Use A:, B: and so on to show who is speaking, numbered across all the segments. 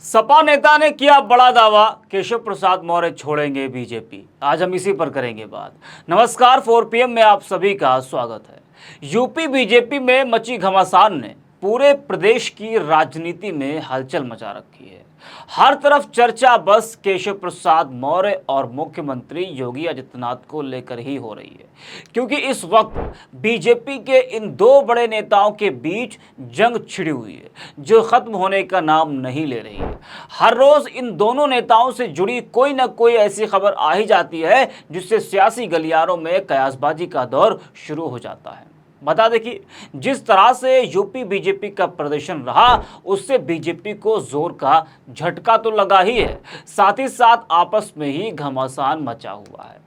A: सपा नेता ने किया बड़ा दावा, केशव प्रसाद मौर्य छोड़ेंगे बीजेपी। आज हम इसी पर करेंगे बात। नमस्कार, 4 PM में आप सभी का स्वागत है। यूपी बीजेपी में मची घमासान ने पूरे प्रदेश की राजनीति में हलचल मचा रखी है। हर तरफ चर्चा बस केशव प्रसाद मौर्य और मुख्यमंत्री योगी आदित्यनाथ को लेकर ही हो रही है, क्योंकि इस वक्त बीजेपी के इन दो बड़े नेताओं के बीच जंग छिड़ी हुई है, जो खत्म होने का नाम नहीं ले रही है। हर रोज इन दोनों नेताओं से जुड़ी कोई ना कोई ऐसी खबर आ ही जाती है, जिससे सियासी गलियारों में कयासबाजी का दौर शुरू हो जाता है। बता दें कि जिस तरह से यूपी बीजेपी का प्रदर्शन रहा, उससे बीजेपी को जोर का झटका तो लगा ही है, साथ ही साथ आपस में ही घमासान मचा हुआ है।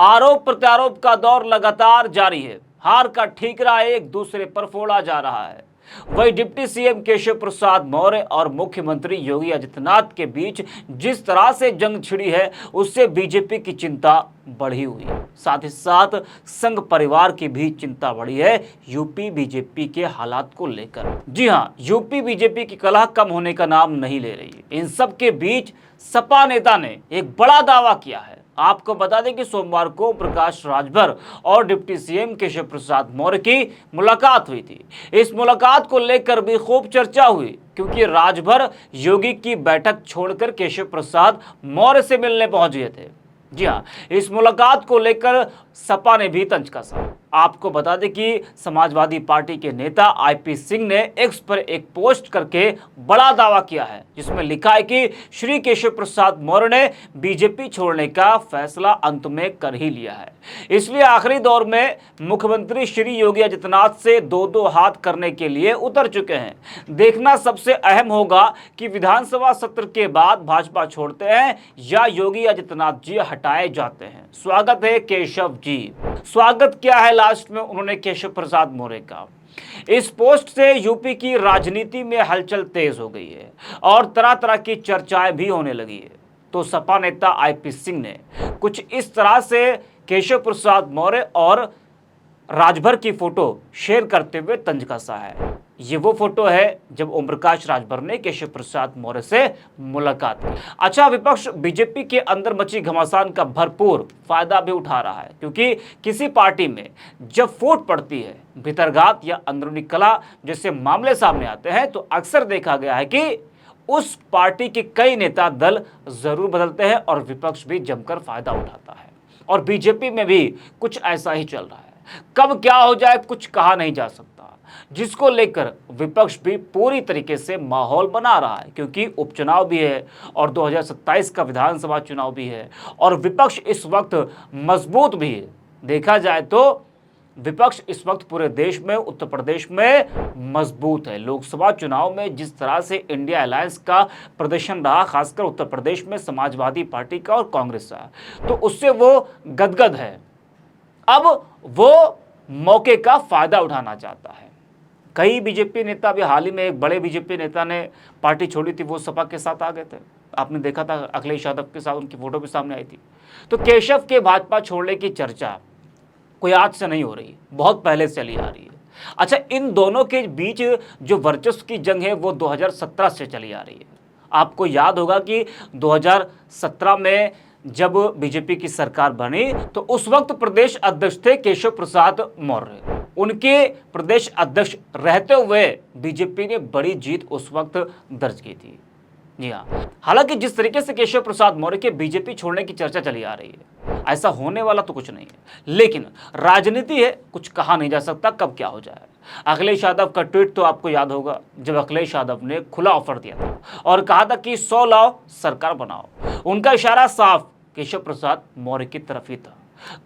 A: आरोप प्रत्यारोप का दौर लगातार जारी है। हार का ठीकरा एक दूसरे पर फोड़ा जा रहा है। वही डिप्टी सीएम केशव प्रसाद मौर्य और मुख्यमंत्री योगी आदित्यनाथ के बीच जिस तरह से जंग छिड़ी है, उससे बीजेपी की चिंता बढ़ी हुई है। साथ ही साथ संघ परिवार की भी चिंता बढ़ी है यूपी बीजेपी के हालात को लेकर। जी हां, यूपी बीजेपी की कलह कम होने का नाम नहीं ले रही है। इन सब के बीच सपा नेता ने एक बड़ा दावा किया है। आपको बता दें कि सोमवार को प्रकाश राजभर और डिप्टी सीएम केशव प्रसाद मौर्य की मुलाकात हुई थी। इस मुलाकात को लेकर भी खूब चर्चा हुई, क्योंकि राजभर योगी की बैठक छोड़कर केशव प्रसाद मौर्य से मिलने पहुंच गए थे। जी हाँ, इस मुलाकात को लेकर सपा ने भी तंज कसा। आपको बता दें कि समाजवादी पार्टी के नेता आईपी सिंह ने एक्स पर एक पोस्ट करके बड़ा दावा किया है, जिसमें लिखा है कि श्री केशव प्रसाद मौर्य ने बीजेपी छोड़ने का फैसला अंत में कर ही लिया है, इसलिए आखिरी दौर में मुख्यमंत्री श्री योगी आदित्यनाथ से दो हाथ करने के लिए उतर चुके हैं। देखना सबसे अहम होगा कि विधानसभा सत्र के बाद भाजपा छोड़ते हैं या योगी आदित्यनाथ जी हटाए जाते हैं। स्वागत है केशव जी। स्वागत क्या है लास्ट में उन्होंने केशव प्रसाद मौर्य का। इस पोस्ट से यूपी की राजनीति में हलचल तेज हो गई है और तरह तरह की चर्चाएं भी होने लगी है। तो सपा नेता आईपी सिंह ने कुछ इस तरह से केशव प्रसाद मौर्य और राजभर की फोटो शेयर करते हुए तंज कसा है। ये वो फोटो है जब ओम प्रकाश राजभर ने केशव प्रसाद मौर्य से मुलाकात की। अच्छा, विपक्ष बीजेपी के अंदर मची घमासान का भरपूर फायदा भी उठा रहा है, क्योंकि किसी पार्टी में जब फूट पड़ती है, भीतरघात या अंदरूनी कला जैसे मामले सामने आते हैं, तो अक्सर देखा गया है कि उस पार्टी के कई नेता दल जरूर बदलते हैं और विपक्ष भी जमकर फायदा उठाता है। और बीजेपी में भी कुछ ऐसा ही चल रहा है। कब क्या हो जाए कुछ कहा नहीं जा सकता, जिसको लेकर विपक्ष भी पूरी तरीके से माहौल बना रहा है, क्योंकि उपचुनाव भी है और 2027 का विधानसभा चुनाव भी है और विपक्ष इस वक्त मजबूत भी है। देखा जाए तो विपक्ष इस वक्त पूरे देश में, उत्तर प्रदेश में मजबूत है। लोकसभा चुनाव में जिस तरह से इंडिया अलायंस का प्रदर्शन रहा, खासकर उत्तर प्रदेश में समाजवादी पार्टी का और कांग्रेस का, तो उससे वो गदगद है। अब वो मौके का फायदा उठाना चाहता है। कई बीजेपी नेता भी, हाल ही में एक बड़े बीजेपी नेता ने पार्टी छोड़ी थी, वो सपा के साथ आ गए थे। आपने देखा था, अखिलेश यादव के साथ उनकी फोटो भी सामने आई थी। तो केशव के भाजपा छोड़ने की चर्चा कोई आज से नहीं हो रही, बहुत पहले से चली आ रही है। अच्छा, इन दोनों के बीच जो वर्चस्व की जंग है वो 2017 से चली आ रही है। आपको याद होगा कि 2017 में जब बीजेपी की सरकार बनी, तो उस वक्त प्रदेश अध्यक्ष थे केशव प्रसाद मौर्य। उनके प्रदेश अध्यक्ष रहते हुए बीजेपी ने बड़ी जीत उस वक्त दर्ज की थी। जी हाँ, हालांकि जिस तरीके से केशव प्रसाद मौर्य के बीजेपी छोड़ने की चर्चा चली आ रही है, ऐसा होने वाला तो कुछ नहीं है, लेकिन राजनीति है, कुछ कहा नहीं जा सकता कब क्या हो जाए। अखिलेश यादव का ट्वीट तो आपको याद होगा, जब अखिलेश यादव ने खुला ऑफर दिया था और कहा था कि 100 लाओ सरकार बनाओ। उनका इशारा साफ केशव प्रसाद मौर्य की तरफ ही था।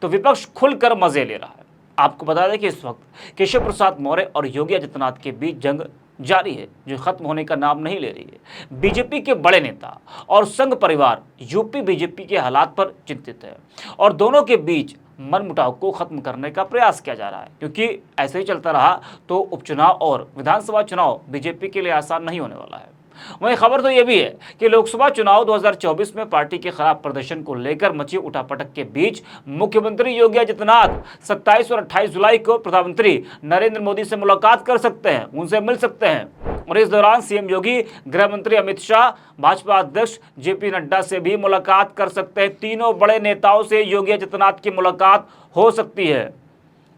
A: तो विपक्ष खुलकर मजे ले रहा है। आपको बता दें कि इस वक्त केशव प्रसाद मौर्य और योगी आदित्यनाथ के बीच जंग जारी है, जो खत्म होने का नाम नहीं ले रही है। बीजेपी के बड़े नेता और संघ परिवार यूपी बीजेपी के हालात पर चिंतित है और दोनों के बीच मनमुटाव को खत्म करने का प्रयास किया जा रहा है, क्योंकि ऐसे ही चलता रहा तो उपचुनाव और विधानसभा चुनाव बीजेपी के लिए आसान नहीं होने वाला है। वहीं खबर तो यह भी है कि लोकसभा चुनाव 2024 में पार्टी के खराब प्रदर्शन को लेकर मची उठापटक के बीच मुख्यमंत्री योगी आदित्यनाथ 27 और 28 जुलाई को प्रधानमंत्री नरेंद्र मोदी से मुलाकात कर सकते हैं, उनसे मिल सकते हैं। और इस दौरान सीएम योगी गृह मंत्री अमित शाह, भाजपा अध्यक्ष जेपी नड्डा से भी मुलाकात कर सकते हैं। तीनों बड़े नेताओं से योगी आदित्यनाथ की मुलाकात हो सकती है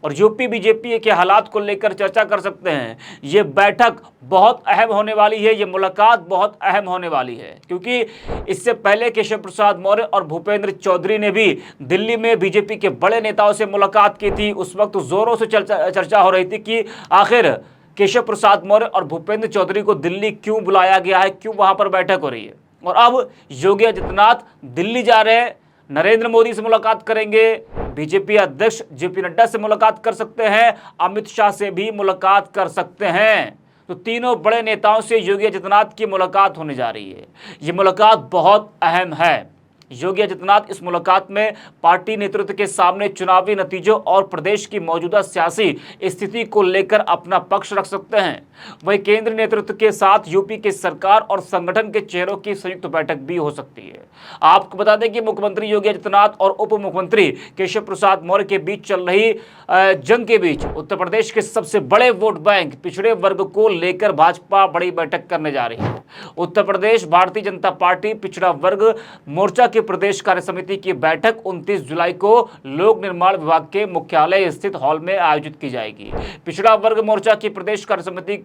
A: और यूपी बीजेपी के हालात को लेकर चर्चा कर सकते हैं। ये बैठक बहुत अहम होने वाली है, ये मुलाकात बहुत अहम होने वाली है, क्योंकि इससे पहले केशव प्रसाद मौर्य और भूपेंद्र चौधरी ने भी दिल्ली में बीजेपी के बड़े नेताओं से मुलाकात की थी। उस वक्त जोरों से चर्चा हो रही थी कि आखिर केशव प्रसाद मौर्य और भूपेंद्र चौधरी को दिल्ली क्यों बुलाया गया है, क्यों वहां पर बैठक हो रही है। और अब योगी आदित्यनाथ दिल्ली जा रहे हैं, नरेंद्र मोदी से मुलाकात करेंगे, बीजेपी अध्यक्ष जेपी नड्डा से मुलाकात कर सकते हैं, अमित शाह से भी मुलाकात कर सकते हैं। तो तीनों बड़े नेताओं से योगी आदित्यनाथ की मुलाकात होने जा रही है। ये मुलाकात बहुत अहम है। योगी आदित्यनाथ इस मुलाकात में पार्टी नेतृत्व के सामने चुनावी नतीजों और प्रदेश की मौजूदा सियासी स्थिति को लेकर अपना पक्ष रख सकते हैं। वहीं केंद्र नेतृत्व के साथ यूपी के सरकार और संगठन के चेहरों की संयुक्त बैठक भी हो सकती है। आपको बता दें कि मुख्यमंत्री योगी आदित्यनाथ और उप मुख्यमंत्री केशव प्रसाद मौर्य के बीच चल रही जंग के बीच उत्तर प्रदेश के सबसे बड़े वोट बैंक पिछड़े वर्ग को लेकर भाजपा बड़ी बैठक करने जा रही है। उत्तर प्रदेश भारतीय जनता पार्टी पिछड़ा वर्ग मोर्चा की प्रदेश कार्य समिति की बैठक 29 जुलाई को लोक निर्माण विभाग के मुख्यालय स्थित हॉल में आयोजित की जाएगी। पिछड़ा वर्ग मोर्चा की प्रदेश कार्य समिति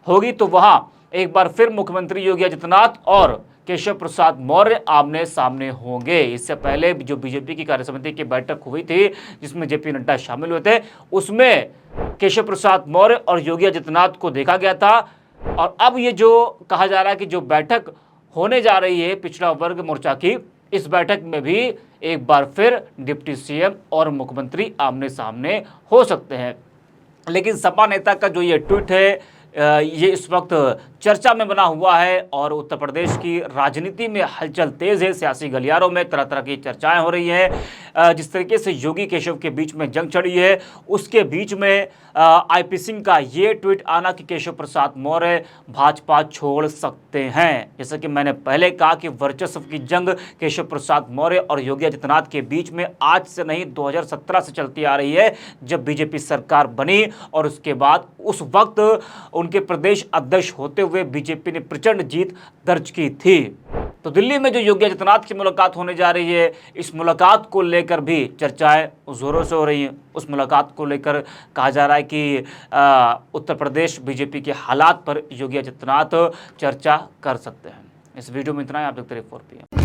A: होगी तो वहां एक बार फिर मुख्यमंत्री योगी आदित्यनाथ और केशव प्रसाद मौर्य आमने सामने होंगे। इससे पहले जो बीजेपी की कार्य समिति की बैठक हुई थी जिसमें जेपी नड्डा शामिल हुए थे, उसमें केशव प्रसाद मौर्य और योगी आदित्यनाथ को देखा गया था। और अब ये जो कहा जा रहा है कि जो बैठक होने जा रही है पिछड़ा वर्ग मोर्चा की, इस बैठक में भी एक बार फिर डिप्टी सीएम और मुख्यमंत्री आमने सामने हो सकते हैं। लेकिन सपा नेता का जो ये ट्वीट है ये इस वक्त चर्चा में बना हुआ है और उत्तर प्रदेश की राजनीति में हलचल तेज है। सियासी गलियारों में तरह तरह की चर्चाएं हो रही हैं। जिस तरीके से योगी केशव के बीच में जंग चढ़ी है, उसके बीच में आईपी सिंह का ये ट्वीट आना कि केशव प्रसाद मौर्य भाजपा छोड़ सकते हैं। जैसा कि मैंने पहले कहा कि वर्चस्व की जंग केशव प्रसाद मौर्य और योगी आदित्यनाथ के बीच में आज से नहीं 2017 से चलती आ रही है, जब बीजेपी सरकार बनी और उसके बाद उस वक्त उनके प्रदेश अध्यक्ष होते हुए बीजेपी ने प्रचंड जीत दर्ज की थी। तो दिल्ली में जो योगी आदित्यनाथ की मुलाकात होने जा रही है, इस मुलाकात को लेकर भी चर्चाएं जोरों से हो रही हैं। उस मुलाकात को लेकर कहा जा रहा है कि उत्तर प्रदेश बीजेपी के हालात पर योगी आदित्यनाथ चर्चा कर सकते हैं। इस वीडियो में इतना ही। आप देखते रहिए 4PM।